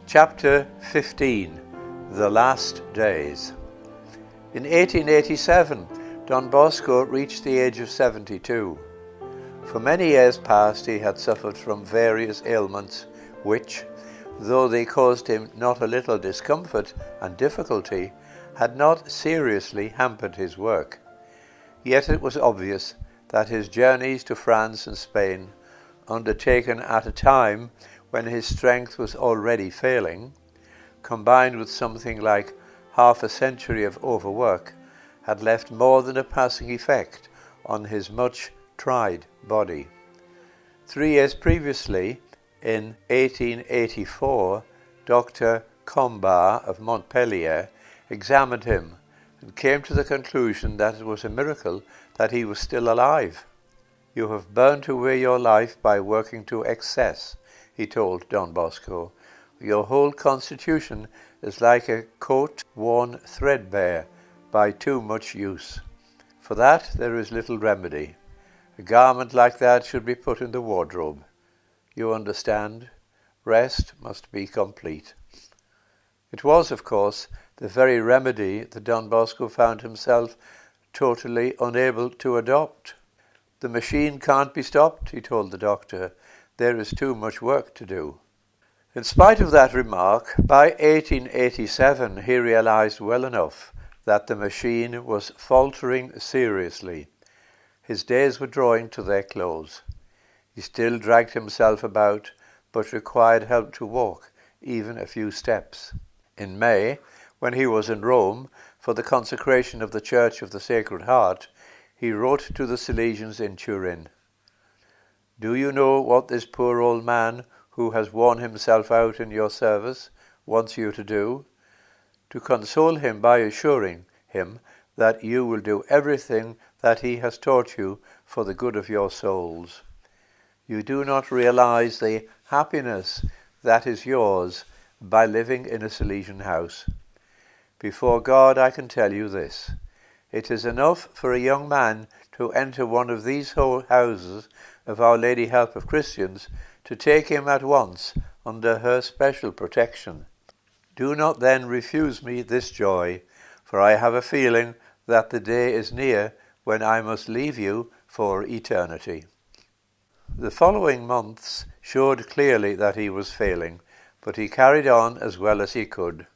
Chapter 15. The Last Days. In 1887, Don Bosco reached the age of 72. For many years past he had suffered from various ailments which, though they caused him not a little discomfort and difficulty, had not seriously hampered his work. Yet it was obvious that his journeys to France and Spain, undertaken at a time when his strength was already failing, combined with something like half a century of overwork, had left more than a passing effect on his much tried body. 3 years previously, in 1884, Dr. Combard of Montpellier examined him and came to the conclusion that it was a miracle that he was still alive. "You have burnt away your life by working to excess," he told Don Bosco. "Your whole constitution is like a coat worn threadbare by too much use. For that there is little remedy. A garment like that should be put in the wardrobe. You understand? Rest must be complete." It was, of course, the very remedy that Don Bosco found himself totally unable to adopt. "The machine can't be stopped," he told the doctor. "There is too much work to do." In spite of that remark, by 1887 he realized well enough that the machine was faltering seriously. His days were drawing to their close. He still dragged himself about, but required help to walk, even a few steps. In May, when he was in Rome for the consecration of the Church of the Sacred Heart, he wrote to the Salesians in Turin, "Do you know what this poor old man, who has worn himself out in your service, wants you to do? To console him by assuring him that you will do everything that he has taught you for the good of your souls. You do not realize the happiness that is yours by living in a Salesian house. Before God I can tell you this. It is enough for a young man to enter one of these houses of Our Lady Help of Christians to take him at once under her special protection. Do not then refuse me this joy, for I have a feeling that the day is near when I must leave you for eternity." The following months showed clearly that he was failing, but he carried on as well as he could.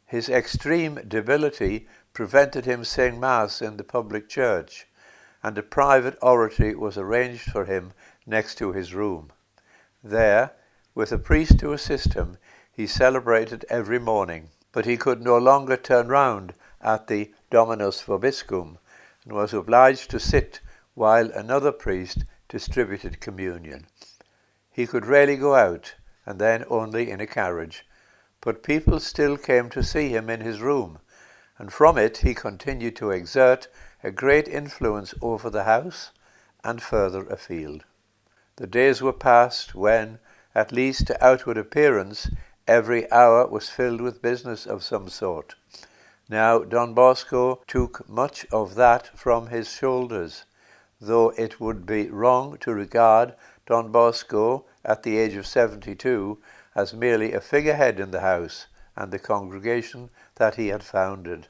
His extreme debility prevented him saying Mass in the public church, and a private oratory was arranged for him next to his room. There, with a priest to assist him, he celebrated every morning, but he could no longer turn round at the Dominus Vobiscum, and was obliged to sit while another priest distributed communion. He could rarely go out, and then only in a carriage, but people still came to see him in his room, and from it he continued to exert a great influence over the house and further afield. The days were past when, at least to outward appearance, every hour was filled with business of some sort. Now Don Bosco took much of that from his shoulders, though it would be wrong to regard Don Bosco at the age of 72 as merely a figurehead in the house and the congregation that he had founded.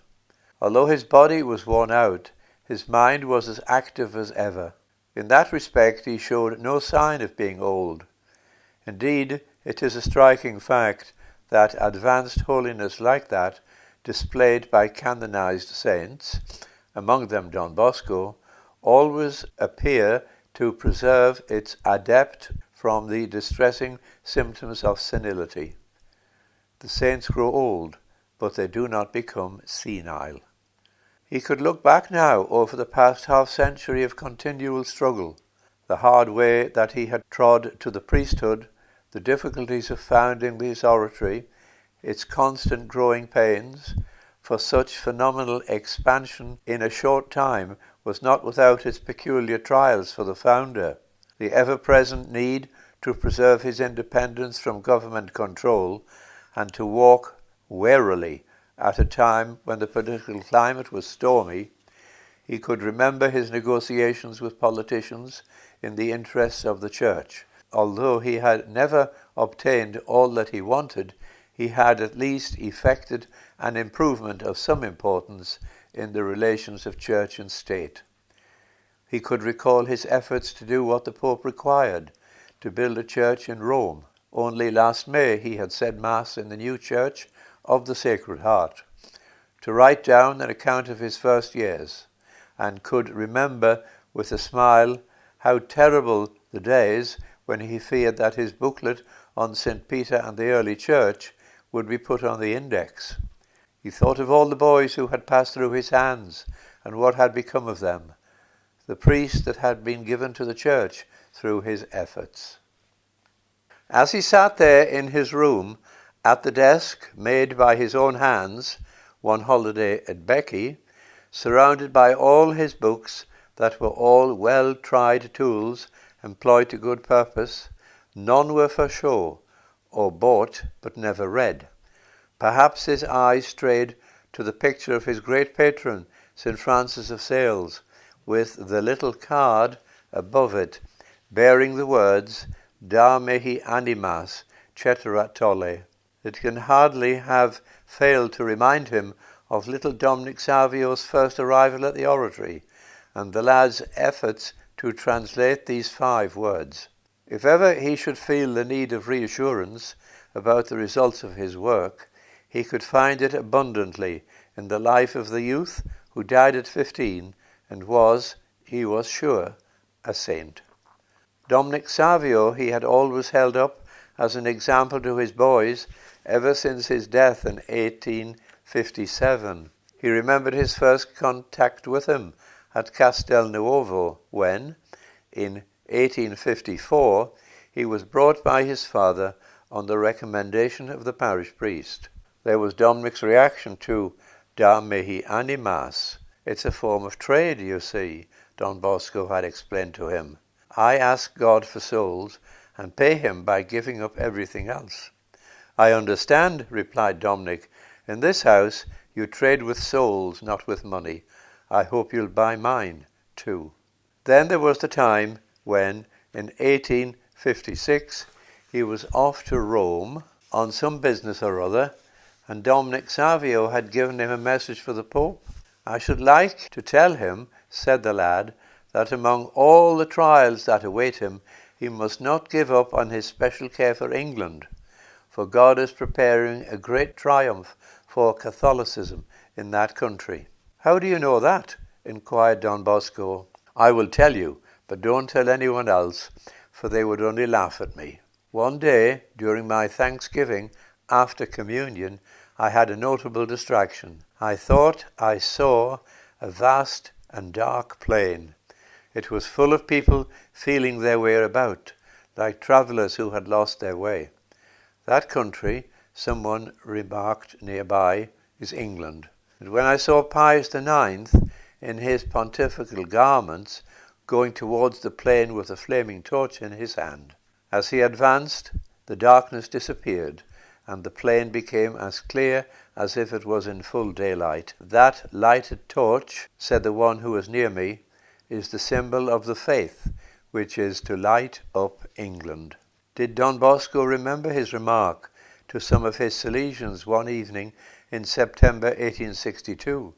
Although his body was worn out, his mind was as active as ever. In that respect he showed no sign of being old. Indeed, it is a striking fact that advanced holiness like that, displayed by canonized saints, among them Don Bosco, always appear to preserve its adept from the distressing symptoms of senility. The saints grow old, but they do not become senile. He could look back now over the past half-century of continual struggle, the hard way that he had trod to the priesthood, the difficulties of founding this oratory, its constant growing pains, for such phenomenal expansion in a short time was not without its peculiar trials for the founder. The ever-present need to preserve his independence from government control and to walk warily at a time when the political climate was stormy. He could remember his negotiations with politicians in the interests of the Church. Although he had never obtained all that he wanted, he had at least effected an improvement of some importance in the relations of church and state. He could recall his efforts to do what the Pope required, to build a church in Rome. Only last May he had said Mass in the new church of the Sacred Heart, to write down an account of his first years, and could remember with a smile how terrible the days when he feared that his booklet on St. Peter and the early church would be put on the index. He thought of all the boys who had passed through his hands and what had become of them, the priest that had been given to the church through his efforts. As he sat there in his room at the desk made by his own hands one holiday at Becky, surrounded by all his books that were all well-tried tools employed to good purpose, none were for show, or bought but never read. Perhaps his eye strayed to the picture of his great patron, St. Francis of Sales, with the little card above it, bearing the words, Da mihi animas, ceterat tolle. It can hardly have failed to remind him of little Dominic Savio's first arrival at the oratory, and the lad's efforts to translate these 5 words. If ever he should feel the need of reassurance about the results of his work, he could find it abundantly in the life of the youth who died at 15 and was, he was sure, a saint. Dominic Savio he had always held up as an example to his boys ever since his death in 1857. He remembered his first contact with him at Castel Nuovo when, in 1854, he was brought by his father on the recommendation of the parish priest. There was Dominic's reaction to Da mihi animas. It's a form of trade, you see, Don Bosco had explained to him. I ask God for souls and pay him by giving up everything else. I understand, replied Dominic. In this house you trade with souls, not with money. I hope you'll buy mine, too. Then there was the time when, in 1856, he was off to Rome on some business or other, and Dominic Savio had given him a message for the Pope. I should like to tell him, said the lad, that among all the trials that await him, he must not give up on his special care for England, for God is preparing a great triumph for Catholicism in that country. How do you know that? Inquired Don Bosco. I will tell you, but don't tell anyone else, for they would only laugh at me. One day, during my Thanksgiving, after communion, I had a notable distraction. I thought I saw a vast and dark plain. It was full of people feeling their way about, like travellers who had lost their way. That country, someone remarked nearby, is England. And when I saw Pius IX in his pontifical garments going towards the plain with a flaming torch in his hand, as he advanced, the darkness disappeared, and the plain became as clear as if it was in full daylight. That lighted torch, said the one who was near me, is the symbol of the faith, which is to light up England. Did Don Bosco remember his remark to some of his Salesians one evening in September 1862?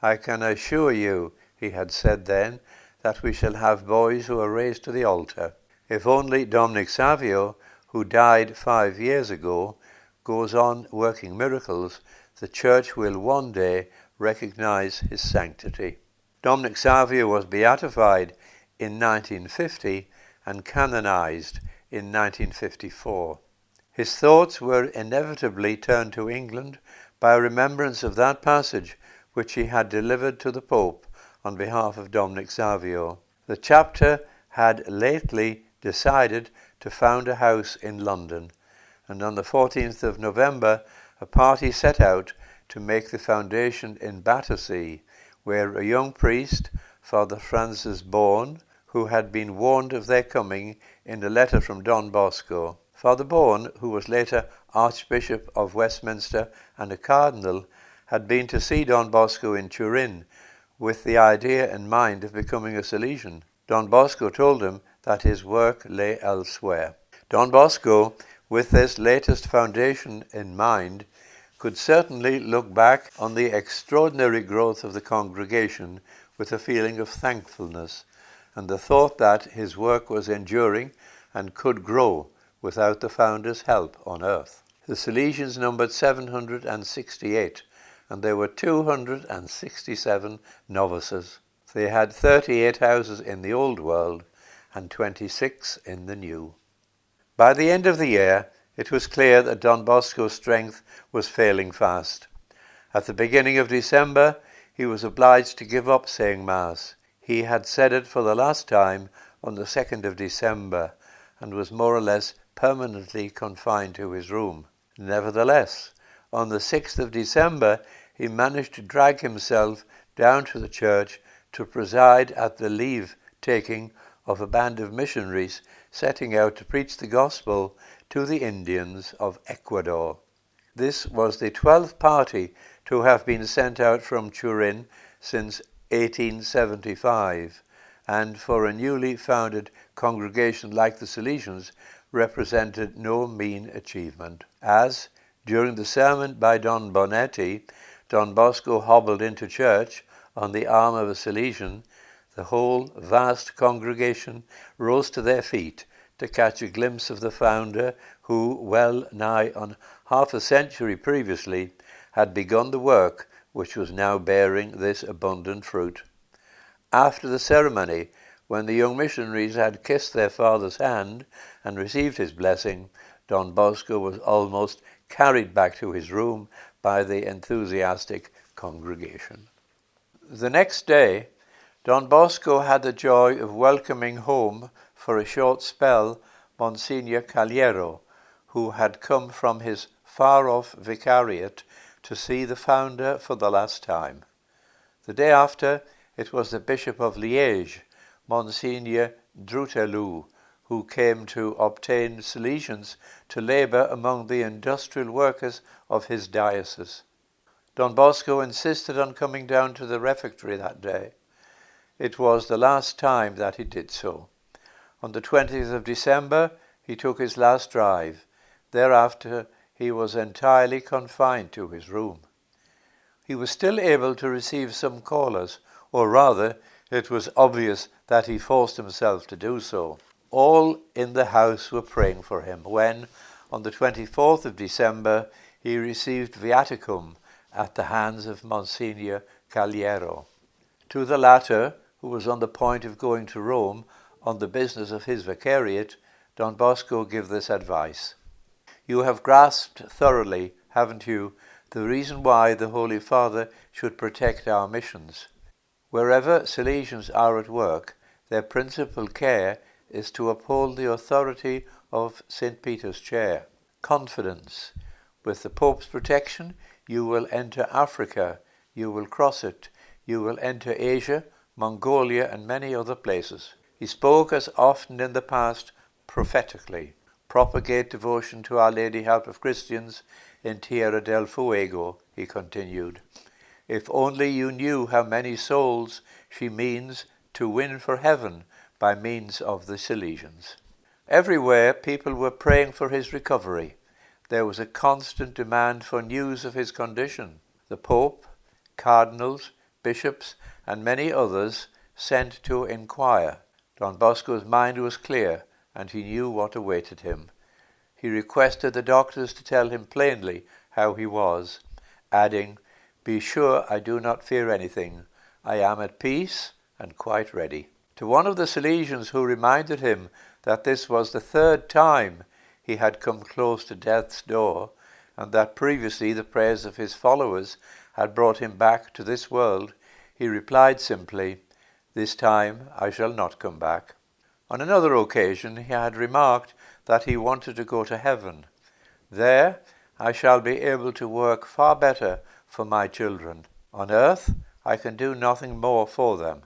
I can assure you, he had said then, that we shall have boys who are raised to the altar. If only Dominic Savio, who died 5 years ago, goes on working miracles, the Church will one day recognize his sanctity. Dominic Savio was beatified in 1950 and canonized in 1954. His thoughts were inevitably turned to England by a remembrance of that passage which he had delivered to the Pope on behalf of Dominic Savio. The chapter had lately decided to found a house in London, and on the 14th of November a party set out to make the foundation in Battersea, where a young priest, Father Francis Bourne, who had been warned of their coming in a letter from Don Bosco. Father Bourne, who was later Archbishop of Westminster and a cardinal, had been to see Don Bosco in Turin with the idea in mind of becoming a Salesian. Don Bosco told him that his work lay elsewhere. Don Bosco with this latest foundation in mind, could certainly look back on the extraordinary growth of the congregation with a feeling of thankfulness and the thought that his work was enduring and could grow without the founder's help on earth. The Salesians numbered 768, and there were 267 novices. They had 38 houses in the Old World and 26 in the New. By the end of the year, it was clear that Don Bosco's strength was failing fast. At the beginning of December, he was obliged to give up saying Mass. He had said it for the last time on the 2nd of December and was more or less permanently confined to his room. Nevertheless, on the 6th of December, he managed to drag himself down to the church to preside at the leave-taking of a band of missionaries setting out to preach the gospel to the Indians of Ecuador. This was the 12th party to have been sent out from Turin since 1875, and for a newly founded congregation like the Salesians represented no mean achievement. As, during the sermon by Don Bonetti, Don Bosco hobbled into church on the arm of a Salesian, the whole vast congregation rose to their feet to catch a glimpse of the founder who, well nigh on half a century previously, had begun the work which was now bearing this abundant fruit. After the ceremony, when the young missionaries had kissed their father's hand and received his blessing, Don Bosco was almost carried back to his room by the enthusiastic congregation. The next day, Don Bosco had the joy of welcoming home for a short spell Monsignor Caliero, who had come from his far-off vicariate to see the founder for the last time. The day after, it was the Bishop of Liège, Monsignor Drutelou, who came to obtain Salesians to labour among the industrial workers of his diocese. Don Bosco insisted on coming down to the refectory that day. It was the last time that he did so. On the 20th of December, he took his last drive. Thereafter, he was entirely confined to his room. He was still able to receive some callers, or rather, it was obvious that he forced himself to do so. All in the house were praying for him when, on the 24th of December, he received viaticum at the hands of Monsignor Caliero. To the latter, who was on the point of going to Rome on the business of his vicariate, Don Bosco gave this advice. You have grasped thoroughly, haven't you, the reason why the Holy Father should protect our missions. Wherever Salesians are at work, their principal care is to uphold the authority of St. Peter's chair. Confidence. With the Pope's protection, you will enter Africa, you will cross it, you will enter Asia, Mongolia, and many other places. He spoke as often in the past prophetically. Propagate devotion to Our Lady Help of Christians in Tierra del Fuego, he continued. If only you knew how many souls she means to win for heaven by means of the Salesians. Everywhere people were praying for his recovery. There was a constant demand for news of his condition. The Pope, cardinals, bishops, and many others sent to inquire. Don Bosco's mind was clear, and he knew what awaited him. He requested the doctors to tell him plainly how he was, adding, "Be sure I do not fear anything. I am at peace and quite ready." To one of the Salesians who reminded him that this was the third time he had come close to death's door, and that previously the prayers of his followers had brought him back to this world, he replied simply, "This time I shall not come back." On another occasion he had remarked that he wanted to go to heaven. "There I shall be able to work far better for my children. On earth I can do nothing more for them."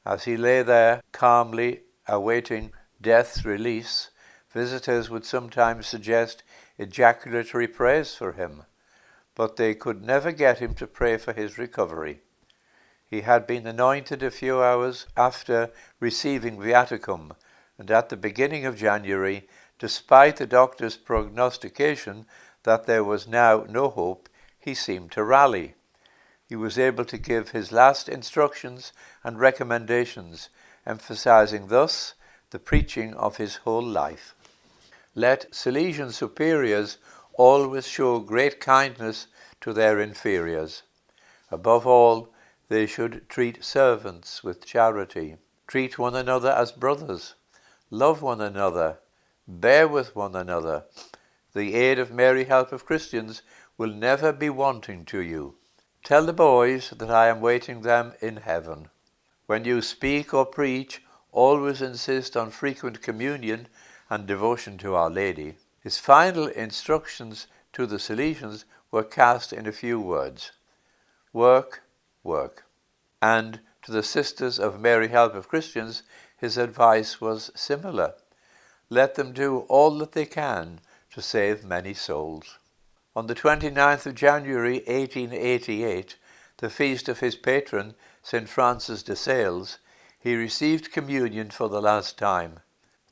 As he lay there calmly awaiting death's release, visitors would sometimes suggest ejaculatory prayers for him, but they could never get him to pray for his recovery. He had been anointed a few hours after receiving viaticum, and at the beginning of January, Despite the doctor's prognostication that there was now no hope, he seemed to rally. He was able to give his last instructions and recommendations, emphasizing thus the preaching of his whole life. Let Salesian superiors always show great kindness to their inferiors. Above all, they should treat servants with charity, treat one another as brothers, love one another, bear with one another. The aid of Mary, Help of Christians, will never be wanting to you. Tell the boys that I am waiting them in heaven. When you speak or preach, always insist on frequent communion and devotion to Our Lady. His final instructions to the Salesians were cast in a few words: work, work. And to the sisters of Mary, Help of Christians, his advice was similar. Let them do all that they can to save many souls. On the 29th of January 1888, the feast of his patron, St. Francis de Sales, he received communion for the last time.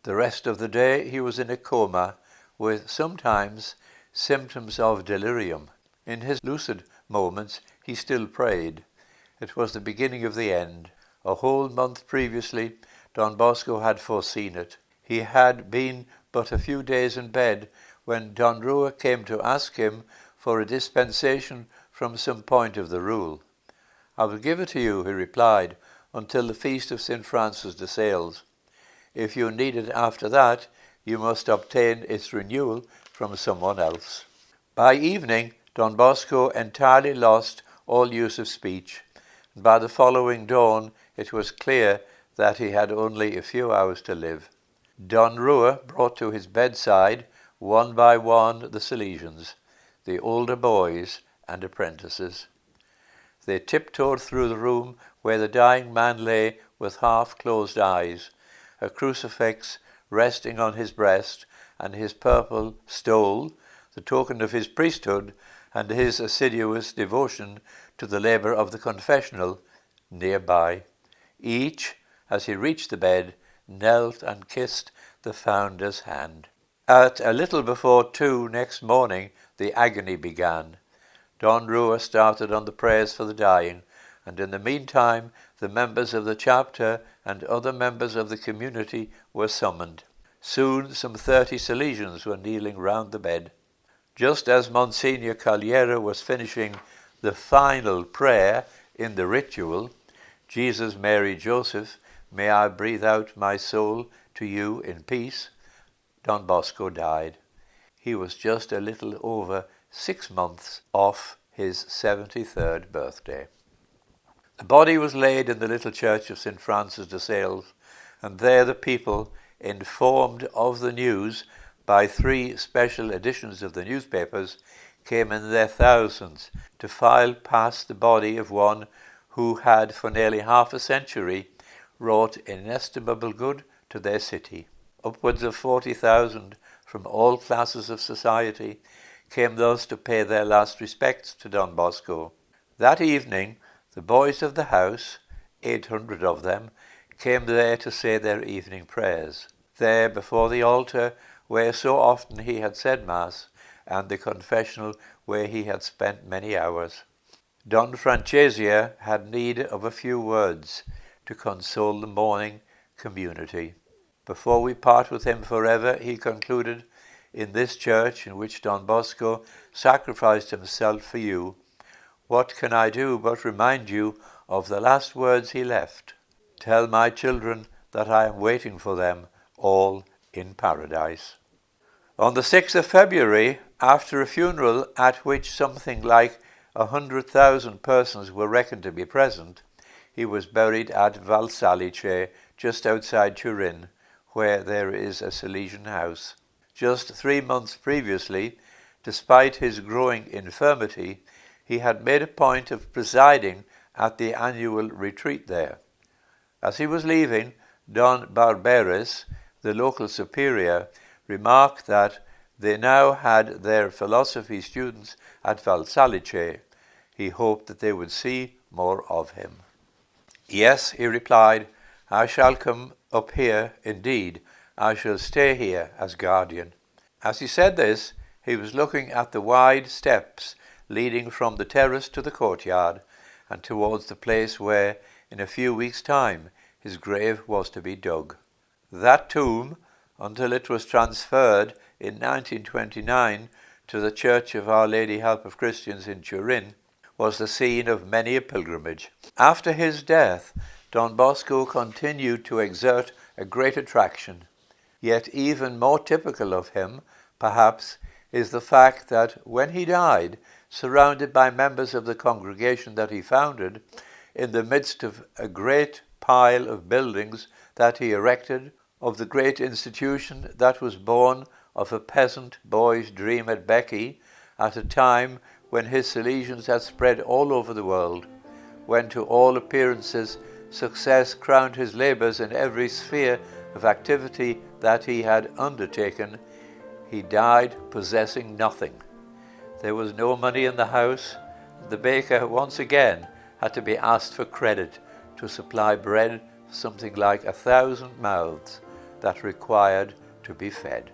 The rest of the day he was in a coma, with sometimes symptoms of delirium. In his lucid moments he still prayed. It was the beginning of the end. A whole month previously, Don Bosco had foreseen it. He had been but a few days in bed when Don Rua came to ask him for a dispensation from some point of the rule. I will give it to you, he replied, until the feast of St. Francis de Sales. If you need it after that, you must obtain its renewal from someone else. By evening, Don Bosco entirely lost all use of speech, and by the following dawn it was clear that he had only a few hours to live. Don Rua brought to his bedside, one by one, the Salesians, the older boys and apprentices. They tiptoed through the room where the dying man lay with half-closed eyes, a crucifix resting on his breast, and his purple stole, the token of his priesthood and his assiduous devotion to the labour of the confessional, nearby. Each, as he reached the bed, knelt and kissed the founder's hand. At a little before 2 next morning, the agony began. Don Rua started on the prayers for the dying, and in the meantime the members of the chapter and other members of the community were summoned. Soon some 30 Salesians were kneeling round the bed. Just as Monsignor Caliera was finishing the final prayer in the ritual, Jesus, Mary, Joseph, may I breathe out my soul to you in peace, Don Bosco died. He was just a little over 6 months off his 73rd birthday. The body was laid in the little church of St. Francis de Sales, and there the people, informed of the news by 3 special editions of the newspapers, came in their thousands to file past the body of one who had for nearly half a century wrought inestimable good to their city. Upwards of 40,000 from all classes of society came thus to pay their last respects to Don Bosco. That evening, the boys of the house, 800 of them, came there to say their evening prayers. There, before the altar, where so often he had said Mass, and the confessional where he had spent many hours. Don Francesio had need of a few words to console the mourning community. Before we part with him forever, he concluded, in this church in which Don Bosco sacrificed himself for you, what can I do but remind you of the last words he left? Tell my children that I am waiting for them all in paradise. On the 6th of February, after a funeral at which something like 100,000 persons were reckoned to be present, he was buried at Valsalice, just outside Turin, where there is a Salesian house. Just 3 months previously, despite his growing infirmity, he had made a point of presiding at the annual retreat there. As he was leaving, Don Barberes, the local superior, remarked that they now had their philosophy students at Valsalice. He hoped that they would see more of him. Yes, he replied, I shall come up here indeed, I shall stay here as guardian." As he said this, he was looking at the wide steps leading from the terrace to the courtyard and towards the place where, in a few weeks' time, his grave was to be dug. That tomb, until it was transferred in 1929 to the Church of Our Lady Help of Christians in Turin, was the scene of many a pilgrimage. After his death, Don Bosco continued to exert a great attraction. Yet even more typical of him, perhaps, is the fact that when he died, surrounded by members of the congregation that he founded, in the midst of a great pile of buildings that he erected, of the great institution that was born of a peasant boy's dream at Becky, at a time when his Salesians had spread all over the world, when to all appearances success crowned his labours in every sphere of activity that he had undertaken, he died possessing nothing. There was no money in the house, and the baker once again had to be asked for credit to supply bread for something like 1,000 mouths that required to be fed.